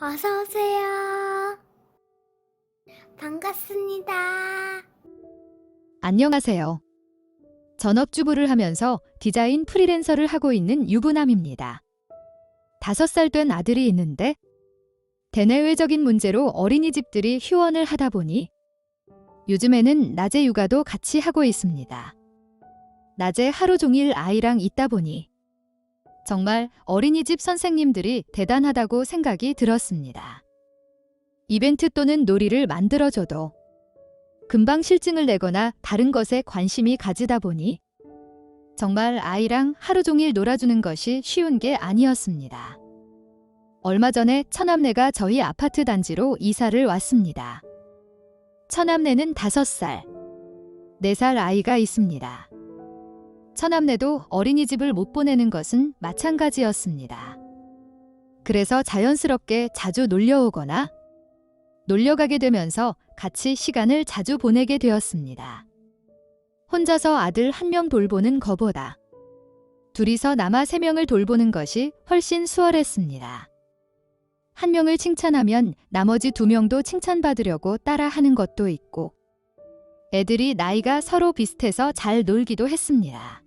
어서 오세요. 반갑습니다. 안녕하세요. 전업주부를 하면서 디자인 프리랜서를 하고 있는 유부남입니다. 5살 된 아들이 있는데 대내외적인 문제로 어린이집들이 휴원을 하다 보니 요즘에는 낮에 육아도 같이 하고 있습니다. 낮에 하루 종일 아이랑 있다 보니 정말 어린이집 선생님들이 대단하다고 생각이 들었습니다. 이벤트 또는 놀이를 만들어줘도 금방 실증을 내거나 다른 것에 관심이 가지다 보니 정말 아이랑 하루 종일 놀아주는 것이 쉬운 게 아니었습니다. 얼마 전에 처남네가 저희 아파트 단지로 이사를 왔습니다. 처남네는 5살, 4살 아이가 있습니다. 처남네도 어린이집을 못 보내는 것은 마찬가지였습니다. 그래서 자연스럽게 자주 놀려오거나 놀려가게 되면서 같이 시간을 자주 보내게 되었습니다. 혼자서 아들 1명 돌보는 것보다 둘이서 남아 3명을 돌보는 것이 훨씬 수월했습니다. 1명을 칭찬하면 나머지 2명도 칭찬받으려고 따라하는 것도 있고 애들이 나이가 서로 비슷해서 잘 놀기도 했습니다.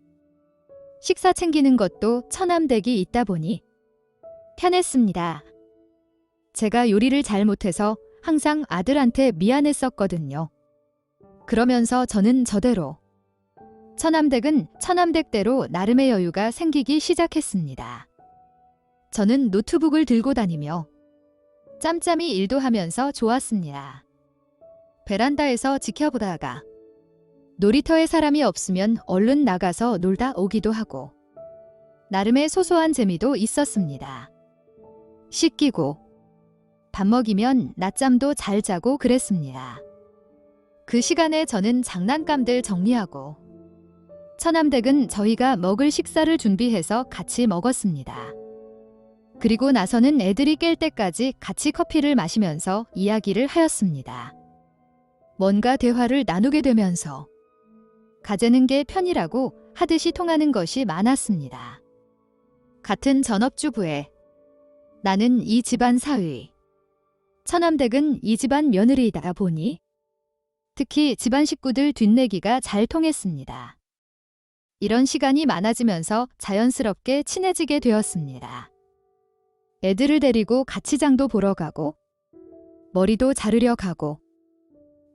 식사 챙기는 것도 처남댁이 있다 보니 편했습니다. 제가 요리를 잘 못해서 항상 아들한테 미안했었거든요. 그러면서 저는 저대로, 처남댁은 처남댁대로 나름의 여유가 생기기 시작했습니다. 저는 노트북을 들고 다니며 짬짬이 일도 하면서 좋았습니다. 베란다에서 지켜보다가 놀이터에 사람이 없으면 얼른 나가서 놀다 오기도 하고 나름의 소소한 재미도 있었습니다. 씻기고 밥 먹이면 낮잠도 잘 자고 그랬습니다. 그 시간에 저는 장난감들 정리하고 처남댁은 저희가 먹을 식사를 준비해서 같이 먹었습니다. 그리고 나서는 애들이 깰 때까지 같이 커피를 마시면서 이야기를 하였습니다. 뭔가 대화를 나누게 되면서 가재는 게 편이라고 하듯이 통하는 것이 많았습니다. 같은 전업주부에 나는 이 집안 사위, 처남댁은 이 집안 며느리이다 보니 특히 집안 식구들 뒷내기가 잘 통했습니다. 이런 시간이 많아지면서 자연스럽게 친해지게 되었습니다. 애들을 데리고 같이 장도 보러 가고 머리도 자르려 가고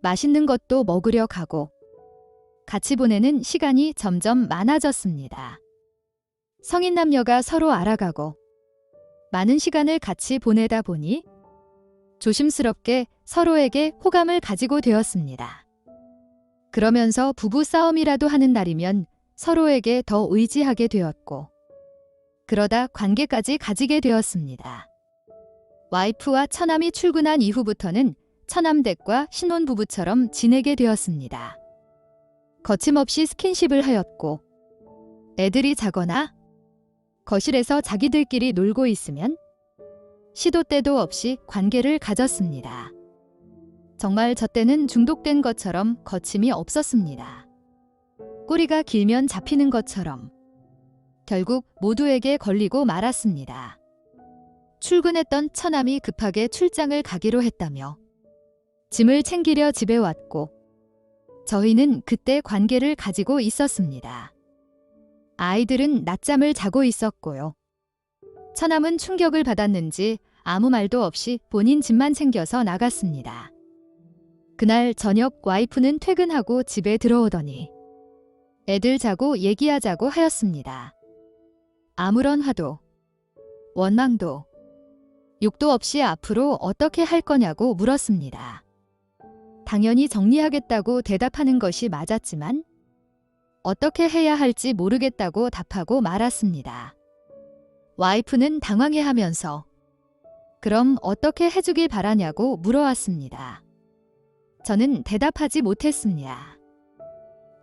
맛있는 것도 먹으려 가고 같이 보내는 시간이 점점 많아졌습니다. 성인 남녀가 서로 알아가고 많은 시간을 같이 보내다 보니 조심스럽게 서로에게 호감을 가지고 되었습니다. 그러면서 부부 싸움이라도 하는 날이면 서로에게 더 의지하게 되었고 그러다 관계까지 가지게 되었습니다. 와이프와 처남이 출근한 이후부터는 처남댁과 신혼부부처럼 지내게 되었습니다. 거침없이 스킨십을 하였고 애들이 자거나 거실에서 자기들끼리 놀고 있으면 시도 때도 없이 관계를 가졌습니다. 정말 저 때는 중독된 것처럼 거침이 없었습니다. 꼬리가 길면 잡히는 것처럼 결국 모두에게 걸리고 말았습니다. 출근했던 처남이 급하게 출장을 가기로 했다며 짐을 챙기려 집에 왔고 저희는 그때 관계를 가지고 있었습니다. 아이들은 낮잠을 자고 있었고요. 처남은 충격을 받았는지 아무 말도 없이 본인 짐만 챙겨서 나갔습니다. 그날 저녁 와이프는 퇴근하고 집에 들어오더니 애들 자고 얘기하자고 하였습니다. 아무런 화도, 원망도, 욕도 없이 앞으로 어떻게 할 거냐고 물었습니다. 당연히 정리하겠다고 대답하는 것이 맞았지만 어떻게 해야 할지 모르겠다고 답하고 말았습니다. 와이프는 당황해하면서 그럼 어떻게 해주길 바라냐고 물어왔습니다. 저는 대답하지 못했습니다.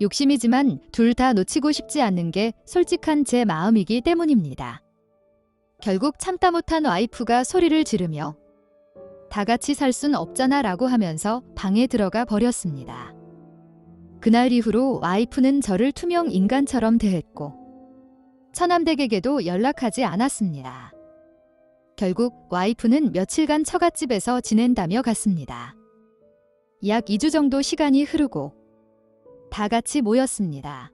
욕심이지만 둘 다 놓치고 싶지 않는 게 솔직한 제 마음이기 때문입니다. 결국 참다 못한 와이프가 소리를 지르며 다 같이 살 순 없잖아 라고 하면서 방에 들어가 버렸습니다. 그날 이후로 와이프는 저를 투명 인간처럼 대했고 처남댁에게도 연락하지 않았습니다. 결국 와이프는 며칠간 처갓집에서 지낸다며 갔습니다. 약 2주 정도 시간이 흐르고 다 같이 모였습니다.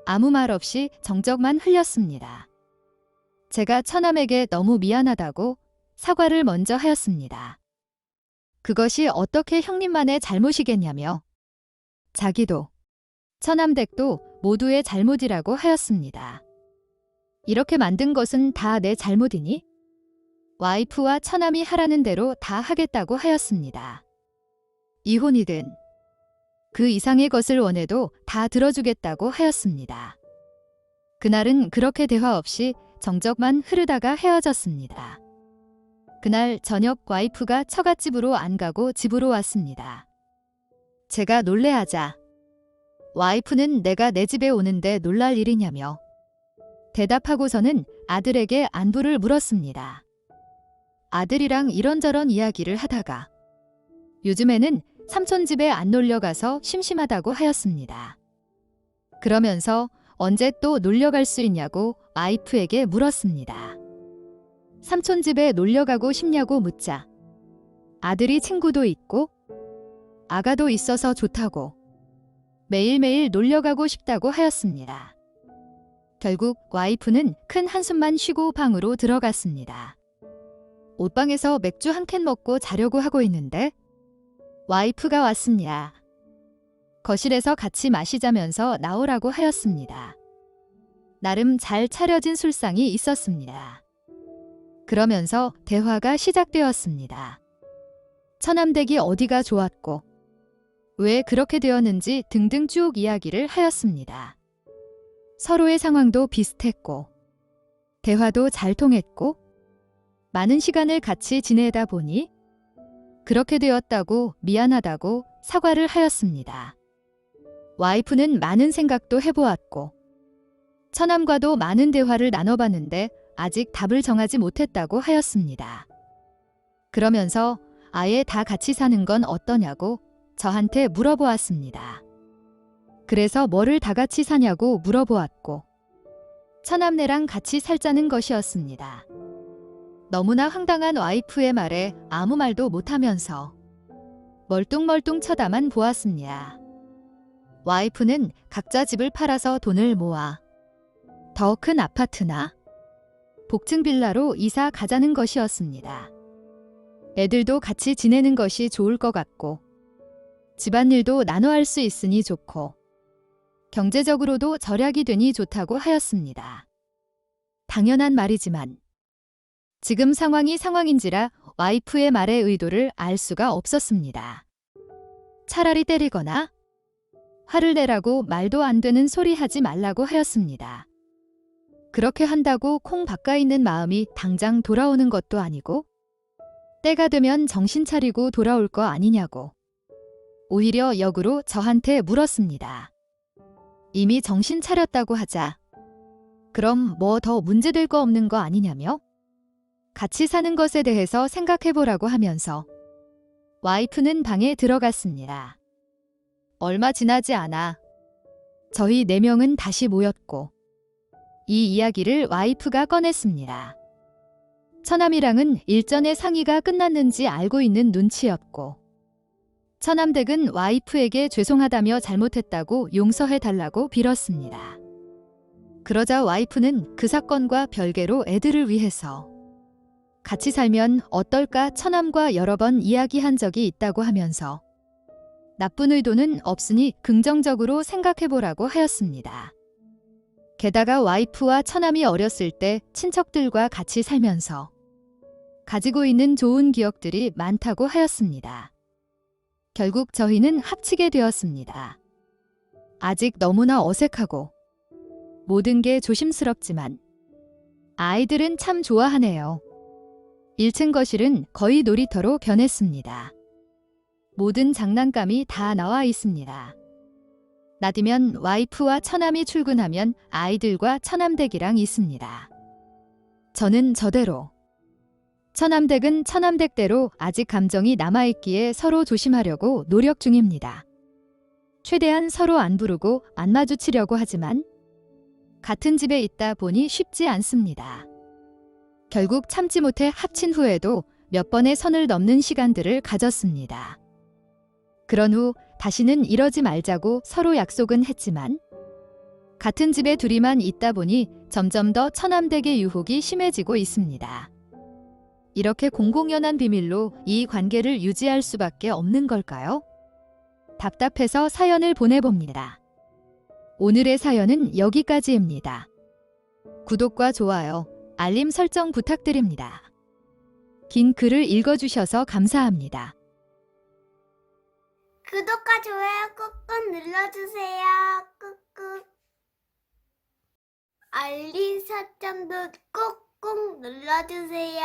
아무 말 없이 정적만 흘렸습니다. 제가 처남에게 너무 미안하다고 사과를 먼저 하였습니다. 그것이 어떻게 형님만의 잘못이겠냐며 자기도 처남댁도 모두의 잘못이라고 하였습니다. 이렇게 만든 것은 다 내 잘못이니? 와이프와 처남이 하라는 대로 다 하겠다고 하였습니다. 이혼이든 그 이상의 것을 원해도 다 들어주겠다고 하였습니다. 그날은 그렇게 대화 없이 정적만 흐르다가 헤어졌습니다. 그날 저녁 와이프가 처갓집으로 안 가고 집으로 왔습니다. 제가 놀래하자 와이프는 내가 내 집에 오는데 놀랄 일이냐며 대답하고서는 아들에게 안부를 물었습니다. 아들이랑 이런저런 이야기를 하다가 요즘에는 삼촌 집에 안 놀려가서 심심하다고 하였습니다. 그러면서 언제 또 놀려갈 수 있냐고 와이프에게 물었습니다. 삼촌 집에 놀려가고 싶냐고 묻자 아들이 친구도 있고 아가도 있어서 좋다고 매일매일 놀려가고 싶다고 하였습니다. 결국 와이프는 큰 한숨만 쉬고 방으로 들어갔습니다. 옷방에서 맥주 한 캔 먹고 자려고 하고 있는데 와이프가 왔습니다. 거실에서 같이 마시자면서 나오라고 하였습니다. 나름 잘 차려진 술상이 있었습니다. 그러면서 대화가 시작되었습니다. 처남댁이 어디가 좋았고 왜 그렇게 되었는지 등등 쭉 이야기를 하였습니다. 서로의 상황도 비슷했고 대화도 잘 통했고 많은 시간을 같이 지내다 보니 그렇게 되었다고 미안하다고 사과를 하였습니다. 와이프는 많은 생각도 해보았고 처남과도 많은 대화를 나눠봤는데 아직 답을 정하지 못했다고 하였습니다. 그러면서 아예 다 같이 사는 건 어떠냐고 저한테 물어보았습니다. 그래서 뭐를 다 같이 사냐고 물어보았고 처남네랑 같이 살자는 것이었습니다. 너무나 황당한 와이프의 말에 아무 말도 못하면서 멀뚱멀뚱 쳐다만 보았습니다. 와이프는 각자 집을 팔아서 돈을 모아 더 큰 아파트나 복층 빌라로 이사 가자는 것이었습니다. 애들도 같이 지내는 것이 좋을 것 같고 집안일도 나눠 할 수 있으니 좋고 경제적으로도 절약이 되니 좋다고 하였습니다. 당연한 말이지만 지금 상황이 상황인지라 와이프의 말의 의도를 알 수가 없었습니다. 차라리 때리거나 화를 내라고 말도 안 되는 소리 하지 말라고 하였습니다. 그렇게 한다고 콩 바까 있는 마음이 당장 돌아오는 것도 아니고 때가 되면 정신 차리고 돌아올 거 아니냐고 오히려 역으로 저한테 물었습니다. 이미 정신 차렸다고 하자. 그럼 뭐 더 문제될 거 없는 거 아니냐며? 같이 사는 것에 대해서 생각해보라고 하면서 와이프는 방에 들어갔습니다. 얼마 지나지 않아 저희 4명은 다시 모였고 이 이야기를 와이프가 꺼냈습니다. 처남이랑은 일전에 상의가 끝났는지 알고 있는 눈치였고 처남댁은 와이프에게 죄송하다며 잘못했다고 용서해달라고 빌었습니다. 그러자 와이프는 그 사건과 별개로 애들을 위해서 같이 살면 어떨까 처남과 여러 번 이야기한 적이 있다고 하면서 나쁜 의도는 없으니 긍정적으로 생각해보라고 하였습니다. 게다가 와이프와 처남이 어렸을 때 친척들과 같이 살면서 가지고 있는 좋은 기억들이 많다고 하였습니다. 결국 저희는 합치게 되었습니다. 아직 너무나 어색하고 모든 게 조심스럽지만 아이들은 참 좋아하네요. 1층 거실은 거의 놀이터로 변했습니다. 모든 장난감이 다 나와 있습니다. 낮이면 와이프와 처남이 출근하면 아이들과 처남댁이랑 있습니다. 저는 저대로, 처남댁은 처남댁대로 아직 감정이 남아있기에 서로 조심하려고 노력 중입니다. 최대한 서로 안 부르고 안 마주치려고 하지만 같은 집에 있다 보니 쉽지 않습니다. 결국 참지 못해 합친 후에도 몇 번의 선을 넘는 시간들을 가졌습니다. 그런 후 다시는 이러지 말자고 서로 약속은 했지만 같은 집에 둘이만 있다 보니 점점 더 처남댁의 유혹이 심해지고 있습니다. 이렇게 공공연한 비밀로 이 관계를 유지할 수밖에 없는 걸까요? 답답해서 사연을 보내봅니다. 오늘의 사연은 여기까지입니다. 구독과 좋아요, 알림 설정 부탁드립니다. 긴 글을 읽어주셔서 감사합니다. 구독과 좋아요 꾹꾹 눌러주세요. 꾹꾹. 알림 설정도 꾹꾹 눌러주세요.